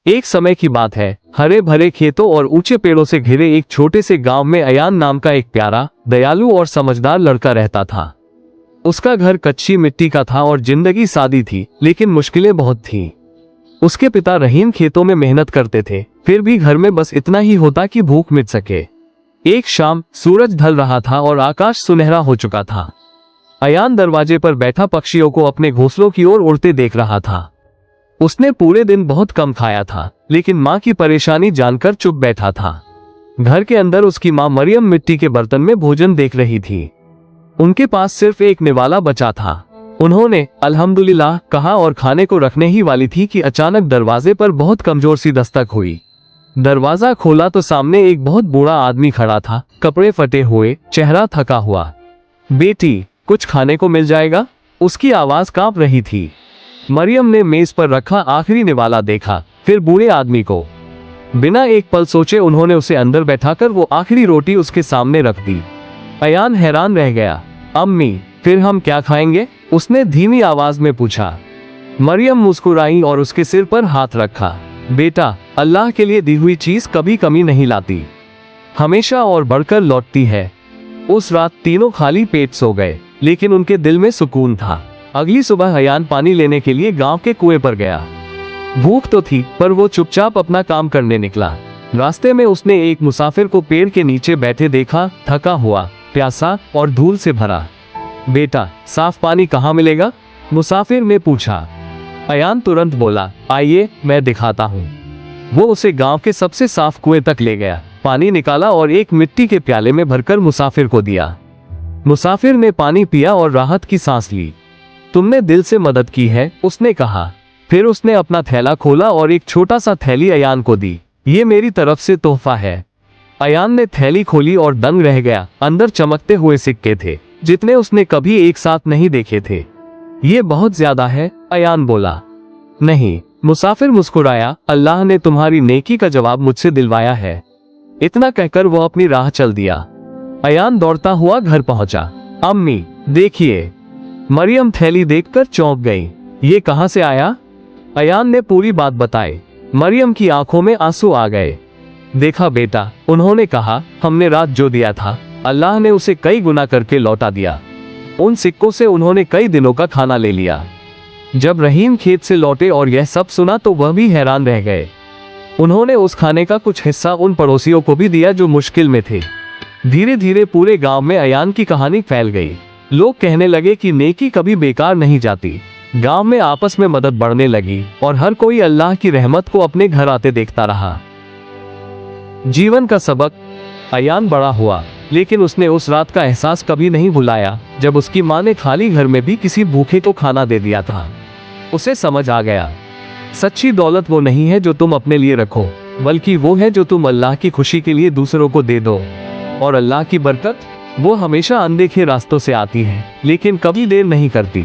एक समय की बात है, हरे भरे खेतों और ऊंचे पेड़ों से घिरे एक छोटे से गांव में अयान नाम का एक प्यारा, दयालु और समझदार लड़का रहता था। उसका घर कच्ची मिट्टी का था और जिंदगी सादी थी, लेकिन मुश्किलें बहुत थीं। उसके पिता रहीम खेतों में मेहनत करते थे, फिर भी घर में बस इतना ही होता कि भूख मिट सके। एक शाम सूरज ढल रहा था और आकाश सुनहरा हो चुका था। अयान दरवाजे पर बैठा पक्षियों को अपने घोंसलों की ओर उड़ते देख रहा था। उसने पूरे दिन बहुत कम खाया था, लेकिन माँ की परेशानी जानकर चुप बैठा था। घर के अंदर उसकी माँ मरियम मिट्टी के बर्तन में भोजन देख रही थी। उनके पास सिर्फ एक निवाला बचा था। उन्होंने अल्हम्दुलिल्लाह कहा और खाने को रखने ही वाली थी कि अचानक दरवाजे पर बहुत कमजोर सी दस्तक हुई। दरवाजा खोला तो सामने एक बहुत बूढ़ा आदमी खड़ा था, कपड़े फटे हुए, चेहरा थका हुआ। बेटी, कुछ खाने को मिल जाएगा? उसकी आवाज कांप रही थी। मरियम ने मेज पर रखा आखिरी निवाला देखा, फिर बूढ़े आदमी को। बिना एक पल सोचे उन्होंने उसे अंदर बैठाकर वो आखिरी रोटी उसके सामने रख दी। अयान हैरान रह गया। अम्मी, फिर हम क्या खाएंगे? उसने धीमी आवाज में पूछा। मरियम मुस्कुराई और उसके सिर पर हाथ रखा। बेटा, अल्लाह के लिए दी हुई चीज कभी कमी नहीं लाती, हमेशा और बढ़कर लौटती है। उस रात तीनों खाली पेट सो गए, लेकिन उनके दिल में सुकून था। अगली सुबह अयान पानी लेने के लिए गांव के कुएं पर गया। भूख तो थी, पर वो चुपचाप अपना काम करने निकला। रास्ते में उसने एक मुसाफिर को पेड़ के नीचे बैठे देखा, थका हुआ, प्यासा और धूल से भरा। बेटा, साफ पानी कहाँ मिलेगा? मुसाफिर ने पूछा। अयान तुरंत बोला, आइए मैं दिखाता हूँ। वो उसे गांव के सबसे साफ कुएं तक ले गया, पानी निकाला और एक मिट्टी के प्याले में भरकर मुसाफिर को दिया। मुसाफिर ने पानी पिया और राहत की सांस ली। तुमने दिल से मदद की है, उसने कहा। फिर उसने अपना थैला खोला और एक छोटा सा थैली अयान को दी। ये मेरी तरफ से तोहफा है। अयान ने थैली खोली और दंग रह गया। अंदर चमकते हुए सिक्के थे, जितने उसने कभी एक साथ नहीं देखे थे। ये बहुत ज्यादा है, अयान बोला। नहीं, मुसाफिर मुस्कुराया, अल्लाह ने तुम्हारी नेकी का जवाब मुझसे दिलवाया है। इतना कहकर वो अपनी राह चल दिया। अयान दौड़ता हुआ घर पहुंचा। अम्मी, देखिए। मरियम थैली देखकर चौंक गई। ये कहां से आया? अयान ने पूरी बात बताई। मरियम की आंखों में आंसू आ गए। देखा बेटा, उन्होंने कहा, हमने रात जो दिया था, अल्लाह ने उसे कई गुना करके लौटा दिया। उन सिक्कों से उन्होंने कई दिनों का खाना ले लिया। जब रहीम खेत से लौटे और यह सब सुना तो वह भी हैरान रह गए। उन्होंने उस खाने का कुछ हिस्सा उन पड़ोसियों को भी दिया जो मुश्किल में थे। धीरे धीरे पूरे गांव में अयान की कहानी फैल गई। लोग कहने लगे कि नेकी कभी बेकार नहीं जाती। गांव में आपस में मदद बढ़ने लगी और हर कोई अल्लाह की रहमत को अपने घर आते देखता रहा। जीवन का सबक। अयान बड़ा हुआ, लेकिन उसने उस रात का एहसास कभी नहीं भुलाया, जब उसकी माँ ने खाली घर में भी किसी भूखे को खाना दे दिया था। उसे समझ आ गया, सच्ची दौलत वो नहीं है जो तुम अपने लिए रखो, बल्कि वो है जो तुम अल्लाह की खुशी के लिए दूसरों को दे दो। और अल्लाह की बरकत, वो हमेशा अनदेखे रास्तों से आती है, लेकिन कभी देर नहीं करती।